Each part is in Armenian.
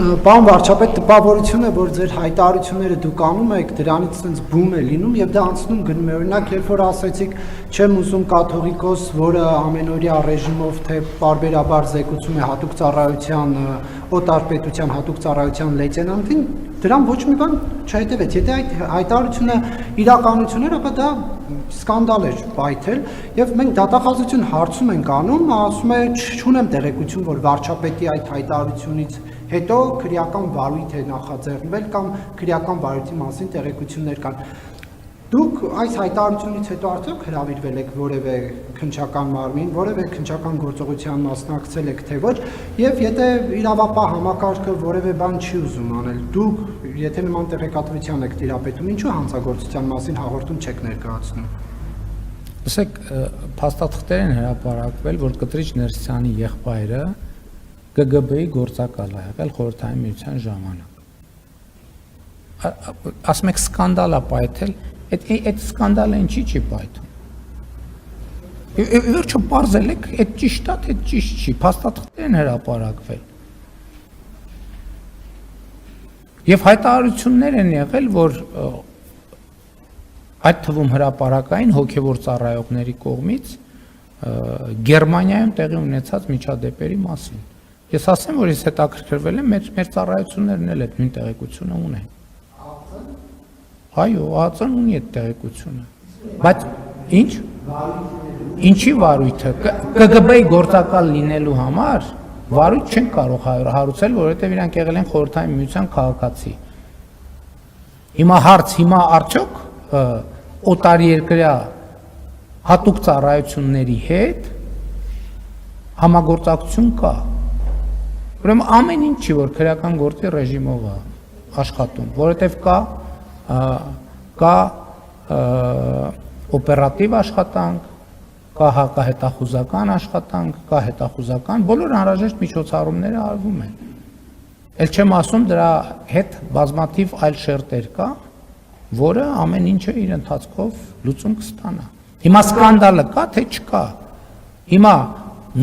պարոն վարչապետ, տպավորություն է, որ ձեր հայտարարությունները դուք անում եք, դրանից sense բում է լինում եւ դա անցնում գնում է։ Օրինակ, երբ որ ասեցիք, չեմ ուզում կաթողիկոս, որը ամենօրյա ռեժիմով թե պարբերաբար զեկուցում է հատուկ ծառայության, օտար պետության հատուկ ծառայության լեյտենանտին, դրան ոչ մի բան չհետևեց։ Եթե այդ հայտարարությունը իրականություն էր, ապա դա սկանդալ էր պայթել եւ մենք դատախազություն հարցում ենք անում, ասում է չունեմ տեղեկություն, որ վարչապետի այդ հայտարարությունից հետո քրեական վարույթ է նախաձեռնվել կամ քրեական վարույթի մասին տեղեկություններ կան։ Դուք այս հայտարարությունից հետո արդյոք հրավիրվել եք որևէ քննչական մարմին, որևէ քննչական գործողության մասնակցել եք թե ոչ, եւ եթե իրավապահ համակարգը որևէ բան չի ուզում անել, դուք եթե նման տեղեկատվության եք տիրապետում, ինչու հանցագործության մասին հաղորդում չեք ներկայացնում։ Լսեք, փաստաթղթեր են հրապարակվել, որ Կտրիչ Ներսյանի եղբայրը ԿԳԲ-ի գործակալ է եղել Խորհրդային Միության ժամանակ։ Ասում եք սկանդալ է պայթել, այդ սկանդալը ինչի չի պայթում։ Վերջը պարզել եք, այդ ճիշտ է, թե ճիշտ չի, փաստաթղթեր են հրապարակվել։ Եվ հայտարարություններ են եղել, որ այդ թվում հրապարակային հոգևոր ծառայողների կողմից Գերմանիայում տեղի ունեցած միջադեպերի մասին։ Ես ասեմ, որ ես հետաքրքրվել եմ, մեր ծառայություններն էլ այդ նույն տեղեկությունը ունեն։ Այո, ԱԱԾ-ն ունի այդ տեղեկությունը։ Բայց ինչ? Ինչի վարույթը? ԿԳԲ-ի գործակալ լինելու համար վարույթ չեն կարող հարուցել, որովհետև իրանք եղել են Խորհրդային Միության քաղաքացի։ Հիմա արդյոք օտարերկրյա հատուկ ծառայությունների հետ համագործակցություն կա։ Ուրեմն ամեն ինչ չի, որ քրեական գործի ռեժիմով է աշխատում, որովհետև կա օպերատիվ աշխատանք, կա հակահետախուզական աշխատանք, կա հետախուզական, բոլոր անհրաժեշտ միջոցառումները արվում են։ Էլ չեմ ասում դրա հետ բազմաթիվ այլ շերտեր կա, որը ամեն ինչը իր ընթացքով լուծում կստանա։ Հիմա սկանդալը կա, թե չկա։ Հիմա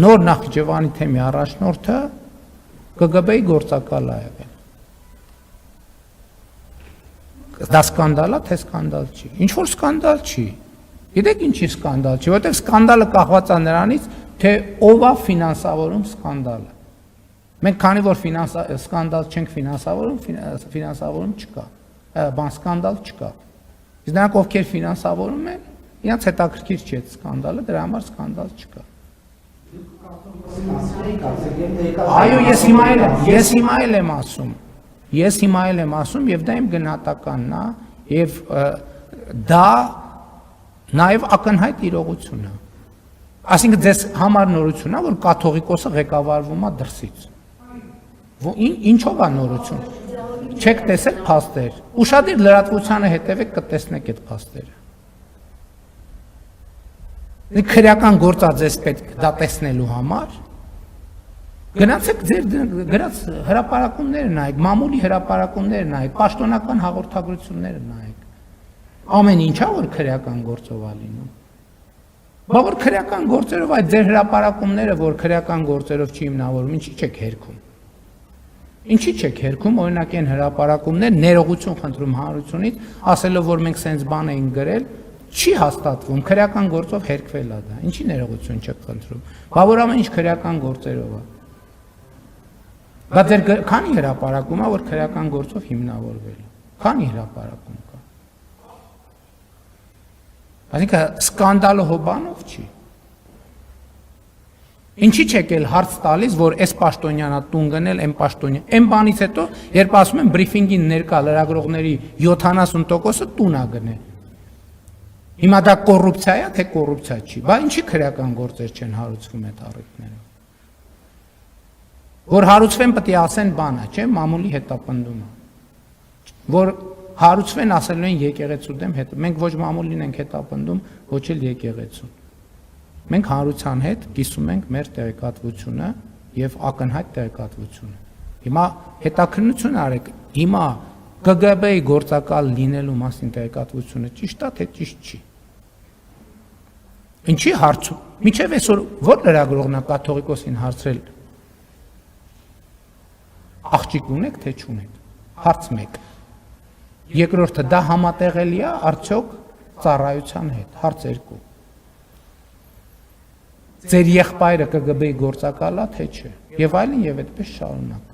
նոր Նախիջևանի թեմի առաջնորդը ԿԳԲ-ի գործակալ է եղել։ Դա սկանդալ է, թե սկանդալ չի։ Ինչ որ սկանդալ չի։ Գիտեք ինչի սկանդալ չի, որովհետև սկանդալը կախված է նրանից, թե ով է ֆինանսավորում սկանդալը։ Մենք քանի որ սկանդալ չենք ֆինանսավորում չկա։ Բան սկանդալ չկա։ Իսկ նրանք ովքեր ֆինանսավորում են, իրանց հետաքրքիր չի այդ սկանդալը, դրա համար սկանդալ չկա։ Այո, ես հիմա եմ ասում եւ դա իմ գնահատականն է եւ դա նաեւ ակնհայտ իրողություն է։ Այսինքն ձեզ համար նորություն է, որ կաթողիկոսը ղեկավարվում է դրսից։ Ինչով է նորություն։ Չեք տեսել փաստեր։ Ուշադիր լրատվությանը հետևեք, կտեսնեք այդ փաստերը։ Քրեական գործ է ձեզ պետք դա տեսնելու համար։ Գնացեք ձեր գրած հրապարակումները նայեք, մամուլի հրապարակումները նայեք, պաշտոնական հաղորդագրությունները նայեք։ Ամեն ինչա որ քրեական գործով է լինում։ Բա որ քրեական գործերով այդ ձեր հրապարակումները, որ քրեական գործերով չի հիմնավորվում, ինչի չեք հերքում։ Ինչի չեք հերքում, օրինակ այն հրապարակումներ ներողություն խնդրում հանրությունից, ասելով որ մենք սենց բան էինք գրել, չի հաստատվում, քրեական գործով հերքվել է դա։ Ինչի ներողություն չեք խնդրում։ Բա որ ամեն ինչ քրեական գործերով է։ Բա ձեր քանի հրապարակում է, որ քրեական գործով հիմնավորվել է։ Քանի հրապարակում կա։ Այսինքն սկանդալը հոբանով չի։ Ինչի չեք էլ հարց տալիս, որ այս պաշտոնյանա տուն գնել, այն պաշտոնյա։ Այն բանից հետո, երբ ասում են բրիֆինգին ներկա լրագրողների 70%-ը տուն է գնել։ Հիմա դա կոռուպցիա է, թե կոռուպցիա չի։ Բա ինչի քրեական գործեր չեն հարուցվում այդ առիթներով։ Որ հարուցվեն պետք է ասեն բանը, չէ՞, մամուլի հետապնդումը։ Որ հարուցվեն ասելու են եկեղեցու դեմ հետ։ Մենք ոչ մամուլին ենք հետապնդում, ոչ էլ եկեղեցուն։ Մենք հանրության հետ կիսում ենք մեր տեղեկատվությունը եւ ակնհայտ տեղեկատվությունը։ Հիմա հետաքննություն արեք, հիմա ԿԳԲ-ի գործակալ լինելու մասին տեղեկատվությունը ճիշտ է, թե ճիշտ չի։ Ինչի հարցում։ Միջև այսօր որ լրագրողն է կաթողիկոսին հարցրել։ Աղջիկ ունեք թե չունեք։ Հարց 1։ Երկրորդը դա համատեղելի է արդյոք ծառայության հետ։ Հարց 2։ Ձեր եղբայրը ԿԳԲ-ի գործակալ է թե չէ։ Եվ այլն եւ այդպես շարունակ։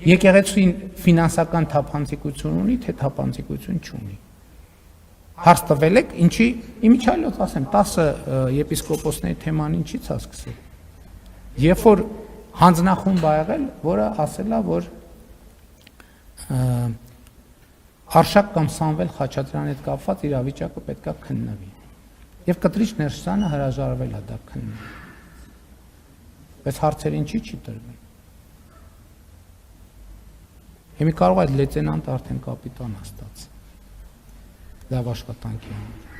Եկեղեցին ֆինանսական թափանցիկություն ունի թե թափանցիկություն չունի։ Հարց տվել եք, ինչի իմիջիալոց ասեմ 10 եպիսկոպոսների թեման ինչից է սկսել։ Երբ որ հանձնախումբ ա եղել, որը ասել է, որ Արշակ կամ Սամվել Խաչատրյանի հետ կապված իրավիճակը պետքա քննվի։ Եվ Կտրիչ Ներսյանը հրաժարվել է դա քննի։ Բայց հարցերը ինչի չի տրվել։ Հիմա կարող է լեյտենանտ արդեն կապիտան է ստացել։ Լավ աշխատանքի համար։